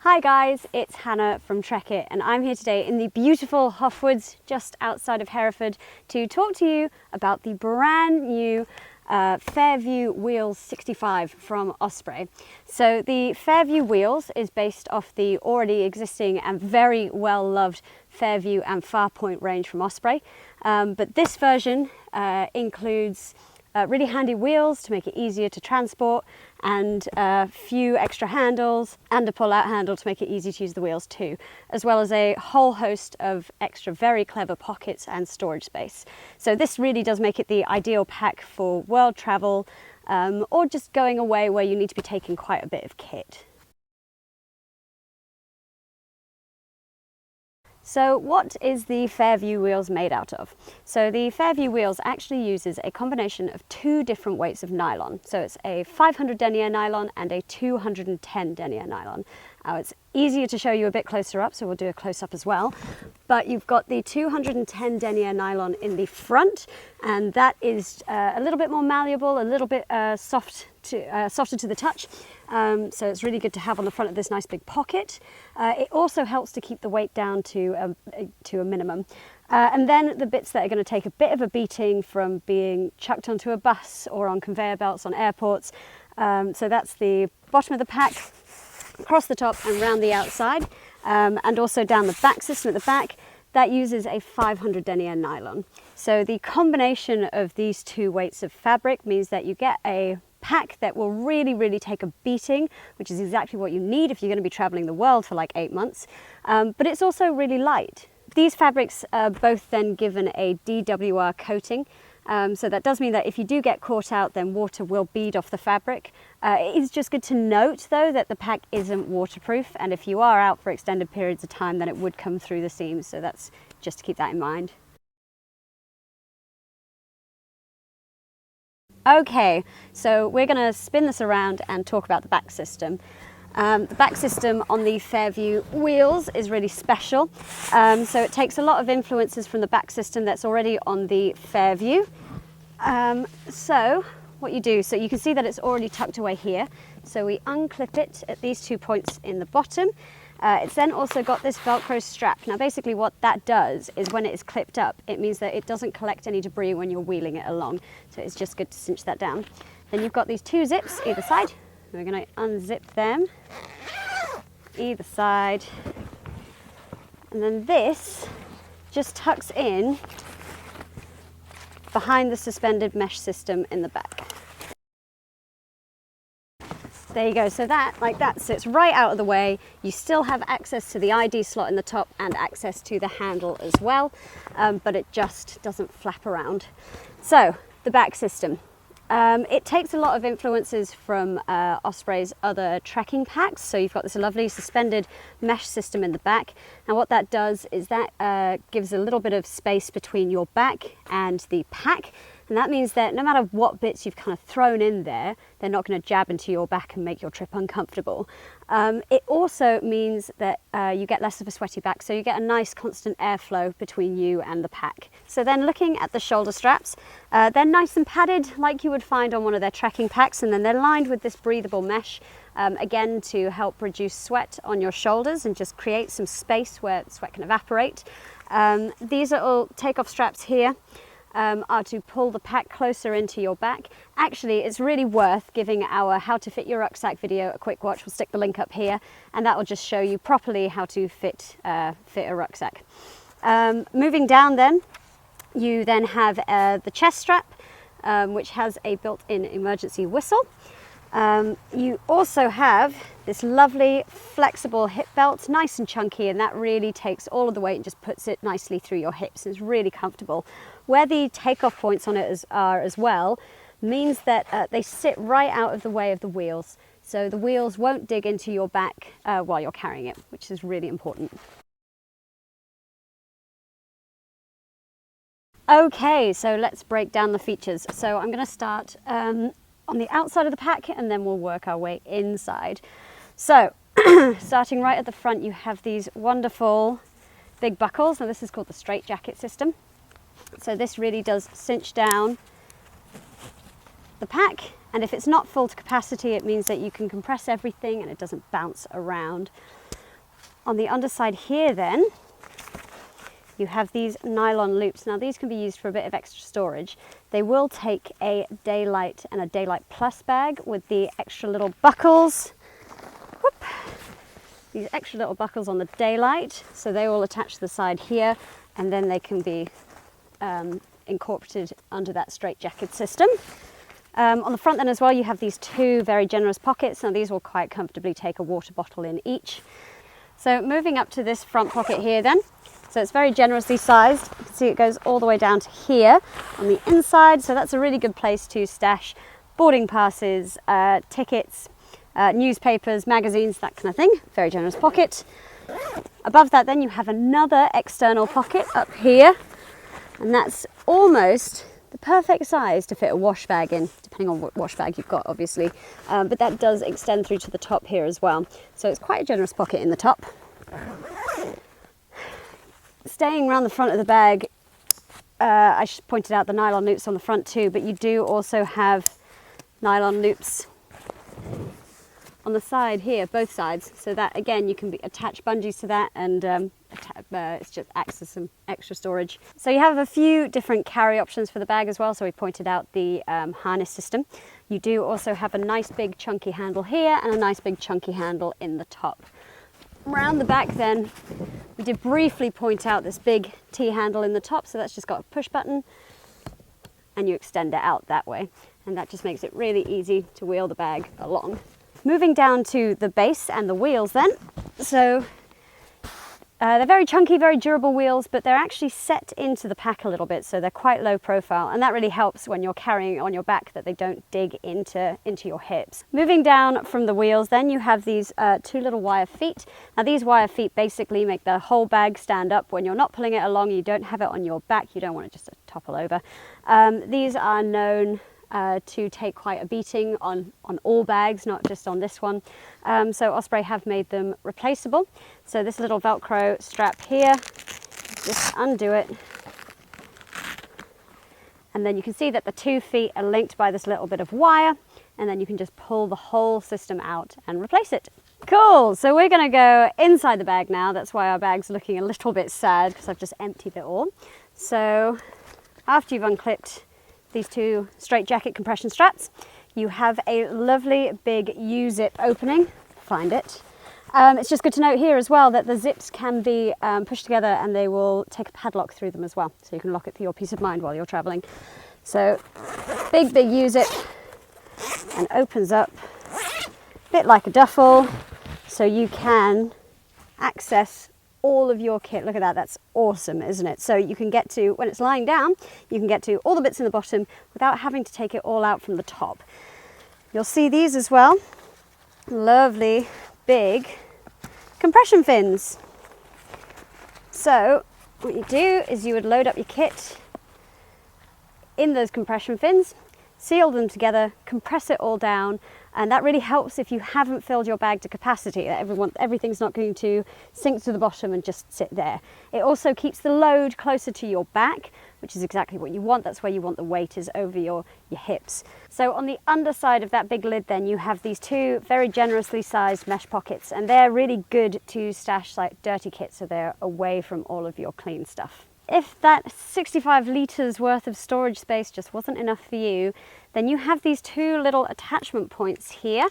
Hi guys, it's Hannah from Trekitt and I'm here today in the beautiful Hoffwoods just outside of Hereford to talk to you about the brand new Fairview Wheels 65 from Osprey. So the Fairview wheels is based off the already existing and very well loved Fairview and Farpoint range from Osprey, but this version includes really handy wheels to make it easier to transport, and a few extra handles and a pull-out handle to make it easy to use the wheels too, as well as a whole host of extra very clever pockets and storage space. So this really does make it the ideal pack for world travel or just going away where you need to be taking quite a bit of kit. So what is the Fairview wheels made out of? So the Fairview wheels actually uses a combination of two different weights of nylon. So it's a 500 denier nylon and a 210 denier nylon. Now it's easier to show you a bit closer up, so we'll do a close-up as well. But you've got the 210 denier nylon in the front, and that is a little bit more malleable, a little bit softer to the touch. So it's really good to have on the front of this nice big pocket. It also helps to keep the weight down to a minimum. And then the bits that are going to take a bit of a beating from being chucked onto a bus or on conveyor belts on airports. So that's the bottom of the pack, across the top and round the outside, and also down the back system at the back. That uses a 500 denier nylon. So the combination of these two weights of fabric means that you get a pack that will really take a beating, which is exactly what you need if you're going to be traveling the world for like 8 months, but it's also really light. These fabrics are both then given a DWR coating, so that does mean that if you do get caught out, then water will bead off the fabric. It is just good to note though that the pack isn't waterproof, and if you are out for extended periods of time, then it would come through the seams, so that's just to keep that in mind. Okay, so we're going to spin this around and talk about the back system. The back system on the Fairview wheels is really special. So it takes a lot of influences from the back system that's already on the Fairview. So what you do, so you can see that it's already tucked away here. So we unclip it at these 2 points in the bottom. It's then also got this Velcro strap. Now basically what that does is when it is clipped up, it means that it doesn't collect any debris when you're wheeling it along. So it's just good to cinch that down. Then you've got these two zips either side. We're going to unzip them either side. And then this just tucks in behind the suspended mesh system in the back. There you go, so that sits right out of the way. You still have access to the ID slot in the top and access to the handle as well, but it just doesn't flap around. So, the back system. It takes a lot of influences from Osprey's other trekking packs. So you've got this lovely suspended mesh system in the back. And what that does is that gives a little bit of space between your back and the pack. And that means that no matter what bits you've kind of thrown in there, they're not going to jab into your back and make your trip uncomfortable. It also means that you get less of a sweaty back, so you get a nice constant airflow between you and the pack. So then looking at the shoulder straps, they're nice and padded like you would find on one of their trekking packs, and then they're lined with this breathable mesh, again to help reduce sweat on your shoulders and just create some space where sweat can evaporate. These little take-off straps here are to pull the pack closer into your back. Actually, it's really worth giving our How to Fit Your Rucksack video a quick watch. We'll stick the link up here, and that will just show you properly how to fit a rucksack. Moving down then, you then have the chest strap, which has a built-in emergency whistle. You also have this lovely flexible hip belt, nice and chunky, and that really takes all of the weight and just puts it nicely through your hips. It's really comfortable. Where the takeoff points on it are as well means that they sit right out of the way of the wheels. So the wheels won't dig into your back while you're carrying it, which is really important. Okay, so let's break down the features. So I'm going to start on the outside of the pack, and then we'll work our way inside. So starting right at the front, you have these wonderful big buckles. Now this is called the straight jacket system. So this really does cinch down the pack, and if it's not full to capacity, it means that you can compress everything and it doesn't bounce around. On the underside here then, you have these nylon loops. Now these can be used for a bit of extra storage. They will take a Daylight and a Daylight Plus bag with the extra little buckles. Whoop. These extra little buckles on the Daylight, so they will attach to the side here, and then they can be incorporated under that straitjacket system. On the front then as well, you have these two very generous pockets. Now these will quite comfortably take a water bottle in each. So moving up to this front pocket here then, so it's very generously sized. You can see it goes all the way down to here on the inside, so that's a really good place to stash boarding passes, tickets, newspapers, magazines, that kind of thing. Very generous pocket. Above that then you have another external pocket up here, and that's almost the perfect size to fit a wash bag in, depending on what wash bag you've got obviously, but that does extend through to the top here as well, so it's quite a generous pocket in the top. Staying around the front of the bag, I just pointed out the nylon loops on the front too, but you do also have nylon loops on the side here, both sides, so that again you can attach bungees to that, and it just acts as some extra storage. So you have a few different carry options for the bag as well, so we pointed out the harness system. You do also have a nice big chunky handle here and a nice big chunky handle in the top. Around the back then, we did briefly point out this big T-handle in the top, so that's just got a push button and you extend it out that way, and that just makes it really easy to wheel the bag along. Moving down to the base and the wheels then, so they're very chunky, very durable wheels, but they're actually set into the pack a little bit, so they're quite low profile, and that really helps when you're carrying it on your back, that they don't dig into your hips. Moving down from the wheels then, you have these two little wire feet. Now these wire feet basically make the whole bag stand up when you're not pulling it along. You don't have it on your back, you don't want it just to topple over. These are known to take quite a beating on all bags, not just on this one. So Osprey have made them replaceable. So this little Velcro strap here, just undo it. And then you can see that the 2 feet are linked by this little bit of wire, and then you can just pull the whole system out and replace it. Cool, so we're gonna go inside the bag now. That's why our bag's looking a little bit sad, because I've just emptied it all. So after you've unclipped these two straitjacket compression straps, you have a lovely big U-zip opening. Find it. It's just good to note here as well that the zips can be pushed together, and they will take a padlock through them as well, so you can lock it for your peace of mind while you're traveling. So big U-zip, and opens up a bit like a duffel, so you can access all of your kit. Look at that, that's awesome, isn't it? So you can get to, when it's lying down, you can get to all the bits in the bottom without having to take it all out from the top. You'll see these as well, lovely big compression fins. So what you do is you would load up your kit in those compression fins, seal them together, compress it all down, and that really helps if you haven't filled your bag to capacity. Everything's not going to sink to the bottom and just sit there. It also keeps the load closer to your back, which is exactly what you want. That's where you want the weight, is over your hips. So on the underside of that big lid then, you have these two very generously sized mesh pockets, and they're really good to stash like dirty kit, so they're away from all of your clean stuff. If that 65 litres worth of storage space just wasn't enough for you, then you have these two little attachment points here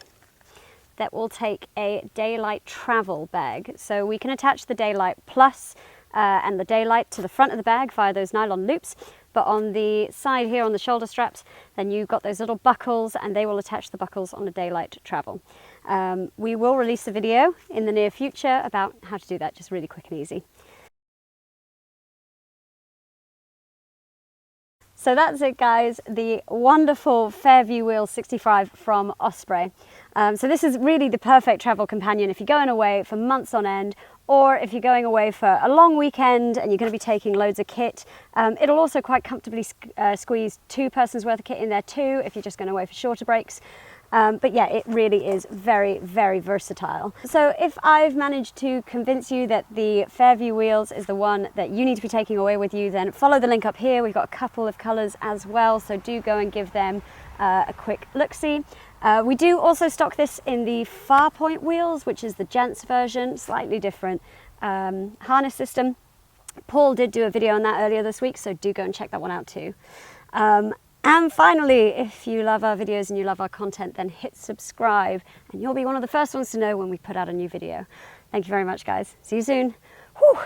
that will take a Daylight travel bag. So we can attach the Daylight Plus and the Daylight to the front of the bag via those nylon loops, but on the side here on the shoulder straps, then you've got those little buckles, and they will attach the buckles on a Daylight travel. We will release a video in the near future about how to do that, just really quick and easy. So that's it, guys, the wonderful Fairview Wheel 65 from Osprey. So this is really the perfect travel companion if you're going away for months on end, or if you're going away for a long weekend and you're going to be taking loads of kit. It'll also quite comfortably squeeze 2 persons worth of kit in there too if you're just going away for shorter breaks. But yeah, it really is very, very versatile. So if I've managed to convince you that the Fairview wheels is the one that you need to be taking away with you, then follow the link up here. We've got a couple of colours as well, so do go and give them a quick look-see. We do also stock this in the Farpoint wheels, which is the gents version, slightly different harness system. Paul did do a video on that earlier this week, so do go and check that one out too. And finally, if you love our videos and you love our content, then hit subscribe and you'll be one of the first ones to know when we put out a new video. Thank you very much, guys. See you soon. Whew.